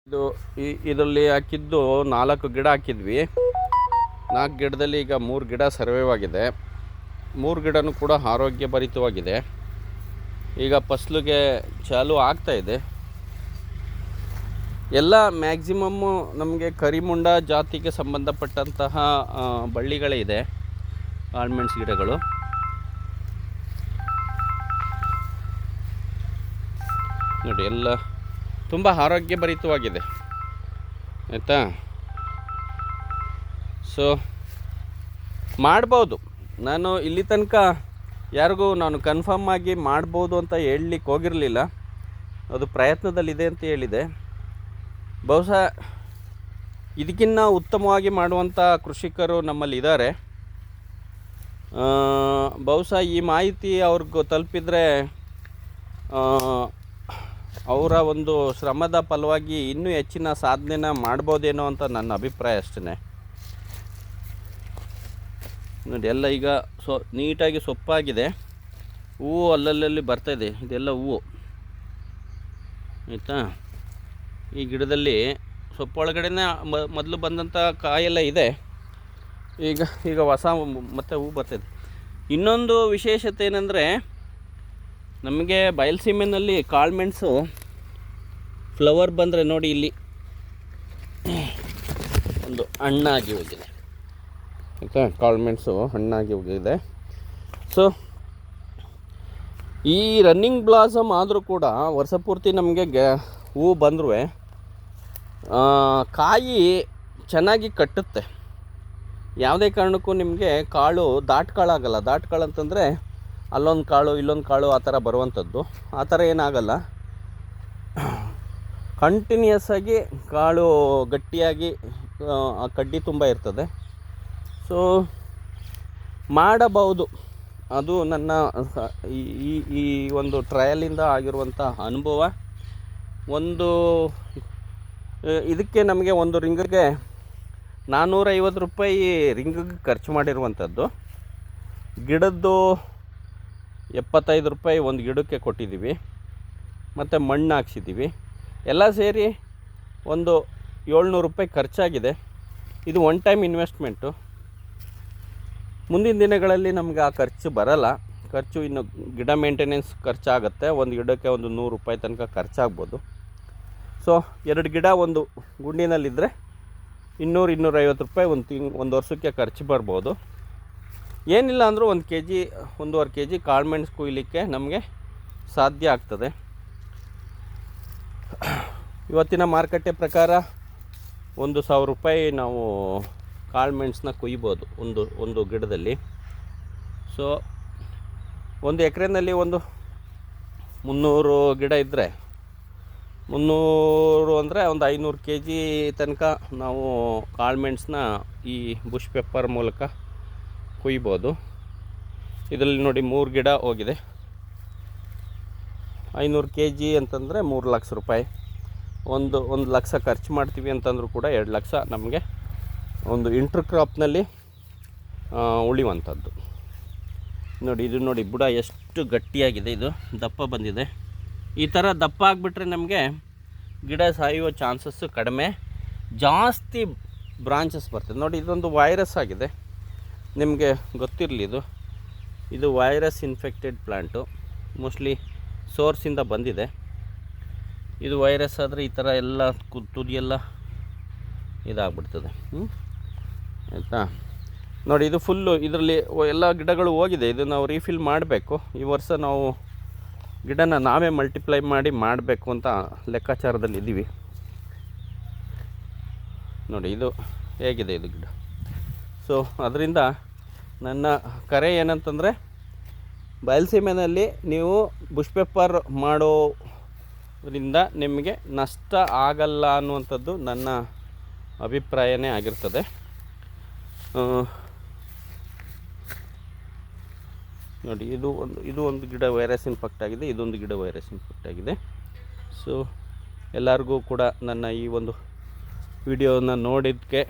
ಇದು ಇದರಲ್ಲಿ ಹಾಕಿದ್ದು 4 ಗಿಡ ಹಾಕಿದ್ವಿ. 4 ಗಿಡದಲ್ಲಿ ಈಗ 3 ಗಿಡ ಸರ್ವೈವ್ ಆಗಿದೆ. 3 ಗಿಡನೂ ಕೂಡ ಆರೋಗ್ಯಭರಿತವಾಗಿದೆ. ಈಗ ಫಸಲಿಗೆ ಚಾಲು ಆಗ್ತಾ ಇದೆ. ಎಲ್ಲ ಮ್ಯಾಕ್ಸಿಮಮ್ಮು ನಮಗೆ ಕರಿಮುಂಡ ಜಾತಿಗೆ ಸಂಬಂಧಪಟ್ಟಂತಹ ಬಳ್ಳಿಗಳೇ ಇದೆ, ಆಲ್ಮೆಂಡ್ಸ್ ಗಿಡಗಳು. ನೋಡಿ, ಎಲ್ಲ ತುಂಬ ಆರೋಗ್ಯಭರಿತವಾಗಿದೆ, ಆಯಿತಾ. ಸೊ ಮಾಡ್ಬೋದು. ನಾನು ಇಲ್ಲಿ ತನಕ ಯಾರಿಗೂ ನಾನು ಕನ್ಫರ್ಮ್ ಆಗಿ ಮಾಡ್ಬೋದು ಅಂತ ಹೇಳಲಿಕ್ಕೆ ಹೋಗಿರಲಿಲ್ಲ. ಅದು ಪ್ರಯತ್ನದಲ್ಲಿದೆ ಅಂತ ಹೇಳಿದೆ. ಬಹುಶಃ ಇದಕ್ಕಿಂತ ಉತ್ತಮವಾಗಿ ಮಾಡುವಂಥ ಕೃಷಿಕರು ನಮ್ಮಲ್ಲಿದ್ದಾರೆ. ಬಹುಶಃ ಈ ಮಾಹಿತಿ ಅವ್ರಿಗೆ ತಲುಪಿದರೆ ಅವರ ಒಂದು ಶ್ರಮದ ಫಲವಾಗಿ ಇನ್ನೂ ಹೆಚ್ಚಿನ ಸಾಧನೆನ ಮಾಡ್ಬೋದೇನೋ ಅಂತ ನನ್ನ ಅಭಿಪ್ರಾಯ ಅಷ್ಟೇ. ನೋಡಿ, ಎಲ್ಲ ಈಗ ನೀಟಾಗಿ ಸೊಪ್ಪಾಗಿದೆ. ಹೂವು ಅಲ್ಲಲ್ಲಿ ಬರ್ತಾಯಿದೆ. ಇದೆಲ್ಲ ಹೂವು, ಆಯಿತಾ. ಈ ಗಿಡದಲ್ಲಿ ಸೊಪ್ಪೊಳಗಡೆನೇ ಮೊದಲು ಬಂದಂಥ ಕಾಯೆಲ್ಲ ಇದೆ. ಈಗ ಹೊಸ ಮತ್ತು ಹೂ ಬರ್ತಾಯಿದೆ. ಇನ್ನೊಂದು ವಿಶೇಷತೆ ಏನಂದರೆ, ನಮಗೆ ಬಯಲುಸೀಮೆನಲ್ಲಿ ಕಾಳುಮೆಣಸು ಫ್ಲವರ್ ಬಂದರೆ ನೋಡಿ, ಇಲ್ಲಿ ಒಂದು ಹಣ್ಣಾಗಿ ಹೋಗಿದೆ, ಆಯಿತಾ. ಕಾಳುಮೆಣಸು ಹಣ್ಣಾಗಿ ಹೋಗಿದೆ. ಸೊ ಈ ರನ್ನಿಂಗ್ ಬ್ಲಾಸಮ್ ಆದರೂ ಕೂಡ ವರ್ಷ ಪೂರ್ತಿ ನಮಗೆ ಹೂ ಬಂದರೂ ಕಾಯಿ ಚೆನ್ನಾಗಿ ಕಟ್ಟುತ್ತೆ. ಯಾವುದೇ ಕಾರಣಕ್ಕೂ ನಿಮಗೆ ಕಾಳು ದಾಟ್ಕಾಳಾಗಲ್ಲ. ದಾಟ್ಕಾಳು ಅಂತಂದರೆ ಅಲ್ಲೊಂದು ಕಾಳು ಇಲ್ಲೊಂದು ಕಾಳು ಆ ಥರ ಬರುವಂಥದ್ದು. ಆ ಥರ ಏನಾಗಲ್ಲ. ಕಂಟಿನ್ಯೂಸ್ ಆಗಿ ಕಾಳು ಗಟ್ಟಿಯಾಗಿ ಕಡ್ಡಿ ತುಂಬ ಇರ್ತದೆ. ಸೊ ಮಾಡಬಹುದು. ಅದು ನನ್ನ ಈ ಒಂದು ಟ್ರಯಲಿಂದ ಆಗಿರುವಂಥ ಅನುಭವ. ಇದಕ್ಕೆ ನಮಗೆ ಒಂದು ರಿಂಗಿಗೆ 450 ರೂಪಾಯಿ ರಿಂಗಿಗೆ ಖರ್ಚು ಮಾಡಿರುವಂಥದ್ದು. ಗಿಡದ್ದು 75 ರೂಪಾಯಿ ಒಂದು ಗಿಡಕ್ಕೆ ಕೊಟ್ಟಿದ್ದೀವಿ. ಮತ್ತು ಮಣ್ಣು ಹಾಕ್ಸಿದ್ದೀವಿ. ಎಲ್ಲ ಸೇರಿ ಒಂದು 700 ರೂಪಾಯಿ ಖರ್ಚಾಗಿದೆ. ಇದು ಒನ್ ಟೈಮ್ ಇನ್ವೆಸ್ಟ್ಮೆಂಟು. ಮುಂದಿನ ದಿನಗಳಲ್ಲಿ ನಮಗೆ ಆ ಖರ್ಚು ಬರಲ್ಲ. ಖರ್ಚು ಇನ್ನು ಗಿಡ ಮೇಂಟೆನೆನ್ಸ್ ಖರ್ಚಾಗುತ್ತೆ. ಒಂದು ಗಿಡಕ್ಕೆ ಒಂದು 100 ರೂಪಾಯಿ ತನಕ ಖರ್ಚಾಗ್ಬೋದು. ಸೊ 2 ಗಿಡ ಒಂದು ಗುಂಡಿನಲ್ಲಿದ್ದರೆ 200-250 ರೂಪಾಯಿ ಒಂದು ವರ್ಷಕ್ಕೆ ಖರ್ಚು ಬರ್ಬೋದು. ಏನಿಲ್ಲ ಅಂದರೂ 1 kg 1.5 kg ಕಾಳುಮೆಣಸು ಕೊಯ್ಯಲಿಕ್ಕೆ ನಮಗೆ ಸಾಧ್ಯ ಆಗ್ತದೆ. ಇವತ್ತಿನ ಮಾರುಕಟ್ಟೆ ಪ್ರಕಾರ 1,000 ರೂಪಾಯಿ ನಾವು ಕಾಳುಮೆಣಸನ್ನ ಕೊಯ್ಬೋದು ಒಂದು ಗಿಡದಲ್ಲಿ. ಸೊ 1 ಎಕರೆನಲ್ಲಿ ಒಂದು 300 ಗಿಡ ಇದ್ದರೆ 300 ಅಂದರೆ ಒಂದು 500 kg ತನಕ ನಾವು ಕಾಳುಮೆಣಸನ್ನ ಈ ಬುಷ್ ಪೆಪ್ಪರ್ ಮೂಲಕ ಕೊಯ್ಬೋದು. ಇದರಲ್ಲಿ ನೋಡಿ 3 ಗಿಡ ಹೋಗಿದೆ. 500 kg ಅಂತಂದರೆ 3 ಲಕ್ಷ ರೂಪಾಯಿ. 1 ಲಕ್ಷ ಖರ್ಚು ಮಾಡ್ತೀವಿ ಅಂತಂದರೂ ಕೂಡ 2 ಲಕ್ಷ ನಮಗೆ ಒಂದು ಇಂಟ್ರ್ ಕ್ರಾಪ್ನಲ್ಲಿ ಉಳಿಯುವಂಥದ್ದು. ನೋಡಿ, ಇದು ನೋಡಿ ಬುಡ ಎಷ್ಟು ಗಟ್ಟಿಯಾಗಿದೆ. ಇದು ದಪ್ಪ ಬಂದಿದೆ. ಈ ಥರ ದಪ್ಪ ಆಗಿಬಿಟ್ರೆ ನಮಗೆ ಗಿಡ ಸಾಯುವ ಚಾನ್ಸಸ್ಸು ಕಡಿಮೆ. ಜಾಸ್ತಿ ಬ್ರಾಂಚಸ್ ಬರ್ತದೆ. ನೋಡಿ, ಇದೊಂದು ವೈರಸ್ ಆಗಿದೆ. ನಿಮಗೆ ಗೊತ್ತಿರಲಿ, ಇದು ವೈರಸ್ ಇನ್ಫೆಕ್ಟೆಡ್ ಪ್ಲ್ಯಾಂಟು. ಮೋಸ್ಟ್ಲಿ ಸೋರ್ಸಿಂದ ಬಂದಿದೆ. ಇದು ವೈರಸ್ ಆದರೆ ಈ ಥರ ಎಲ್ಲ ತುದಿಯೆಲ್ಲ ಇದಾಗ್ಬಿಡ್ತದೆ, ಆಯಿತಾ. ನೋಡಿ, ಇದು ಫುಲ್ಲು ಇದರಲ್ಲಿ ಎಲ್ಲ ಗಿಡಗಳು ಹೋಗಿದೆ. ಇದು ನಾವು ರೀಫಿಲ್ ಮಾಡಬೇಕು. ಈ ವರ್ಷ ನಾವು ಗಿಡನ ನಾವೇ ಮಲ್ಟಿಪ್ಲೈ ಮಾಡಬೇಕು ಅಂತ ಲೆಕ್ಕಾಚಾರದಲ್ಲಿ ಇದ್ದೀವಿ. ನೋಡಿ, ಇದು ಹೇಗಿದೆ ಇದು ಗಿಡ. ಸೊ ಅದರಿಂದ ನನ್ನ ಕರೆ ಏನಂತಂದರೆ, ಬಯಲುಸೀಮೆನಲ್ಲಿ ನೀವು ಬುಷ್ ಪೆಪ್ಪರ್ ಮಾಡೋದ್ರಿಂದ ನಿಮಗೆ ನಷ್ಟ ಆಗಲ್ಲ ಅನ್ನುವಂಥದ್ದು ನನ್ನ ಅಭಿಪ್ರಾಯನೇ ಆಗಿರ್ತದೆ. ನೋಡಿ, ಇದು ಒಂದು ಗಿಡ ವೈರಸ್ ಇನ್ಫೆಕ್ಟ್ ಆಗಿದೆ. ಇದೊಂದು ಗಿಡ ವೈರಸ್ ಇನ್ಫೆಕ್ಟ್ ಆಗಿದೆ. ಸೊ ಎಲ್ಲರಿಗೂ ಕೂಡ ನನ್ನ ಈ ಒಂದು ವಿಡಿಯೋನ ನೋಡಿದ್ದಕ್ಕೆ